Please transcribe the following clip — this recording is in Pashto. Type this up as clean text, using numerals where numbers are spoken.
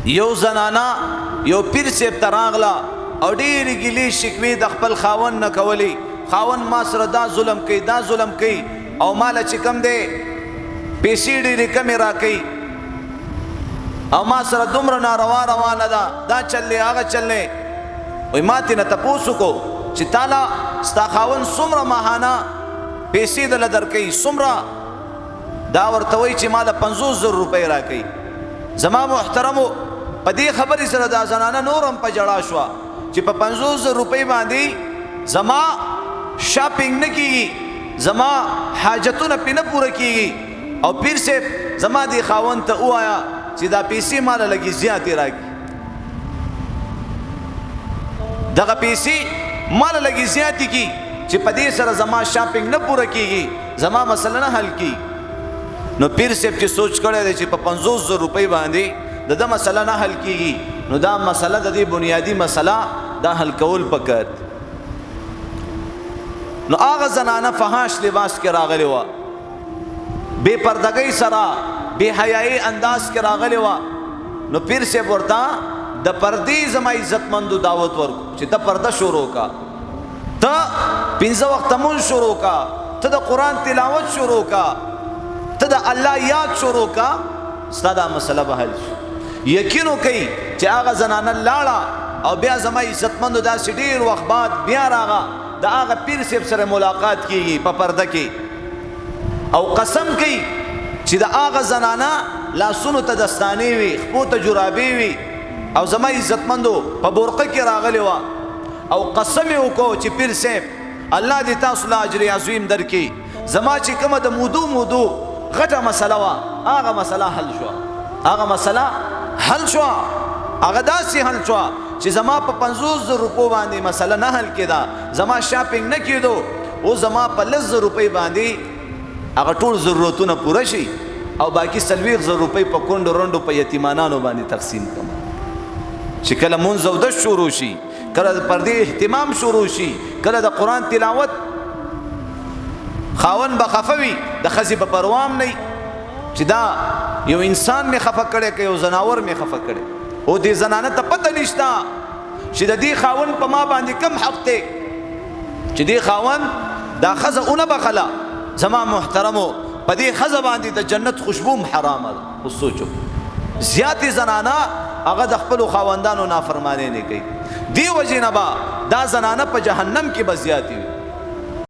یو زنانا یو پیر صاحب ته راغله او ډېرې ګیلې شکوې د خپل خاوند نه کولې. خاوند ما سره دا ظلم کوي دا ظلم کوي او ماله چې کم دی پیسې ډېرې کمې راکوي او ما سره دومره ناروا روانه ده دا چل دی هغه چل دی. وایي ما ترې نه تپوس وکړو چې تاله ستا خاوند څومره ماهانه پیسې دله درکوي څومره؟ دا ورته وایي چې ما له 50,000 روپۍ راکوي. زما محترمو په دې خبرې سره دا زنانه نور هم په ژړا شوه چې په 50,000 روپۍ باندې زما شاپینګ نه کېږي زما حاجتونه پې نه پوره کېږي او پیر صاحب زما دې خاوند ته ووایه چې دا پیسې ماله لږې زیاتې راکړي دغه پیسې ماله لږې زیاتې کړي چې په دې سره زما شاپینګ نه پوره کېږي زما مسله نه حل کېږي. نو پیر صاحب چې سوچ کړی دی چې په 50,000 روپۍ باندې د ده مسله نه حل کېږي نو دا مسله د دې بنیادي مسله دا حل کول پکار. نو هغه زنانه فحاش لباس کې راغلی وه بې پردګۍ سره بې حیایي انداز کې راغلی وه. نو پیر صاحب ورته د پردې زما عزتمندو دعوت ورکړو چې ته پرده شروع کا ته 5 وخته مونځ شروع کا ته د قرآن تلاوت شروع کا ته د الله یاد شروع کا ستا دا مسله به حل شي. یقین وکئ چې هغه زنانه لاړه او بیا زما عزتمندو داسې ډېر وخت بعد بیا راغه د هغه پیر صاحب سره ملاقات کېږي په پرده کې او قسم کوي چې د هغه زنانه لاسونو ته دستانې وي خپو ته جرابې وي او زما عزتمندو په برقه کې راغلی وه او قسم یې وکړو چې پیر صاحب الله دې تاسو له اجر عظیم درکړي. زما چې کومه د مودو غټه مسله وه هغه مسله حل شوه هغه مسله حل شوه هغه داسې حل شوه چې زما په 50,000 روپو باندې مسله نه حل کېده زما شاپینګ نه کېدو او زما په 100,000 روپۍ باندې هغه ټول ضرورتونه پوره شي او باقي 40,000 روپۍ په کونډو رنډو په یتیمانانو باندې تقسیم کړم. چې کله مونځ اودس شروع شي کله د پردې اهتمام شروع شي کله د قرآن تلاوت خاوند به خفه وي د ښځې به پروام نه چې دا یو انسان مې خفه کړی که یو زناور مې خفه کړی او دې زنانه ته پته نشته چې د دې خاوند په ما باندې کم حق دی چې دې خاوند دا ښځه اونه بخله. زما محترمو په دې ښځه باندې د جنت خوشبو حرامه ده. اوس سوچو زیاتې زنانه هغه د خپلو خاوندانو نافرماني نه کوي دې وجې نه به دا زنانه په جهنم کې به زیاتې وي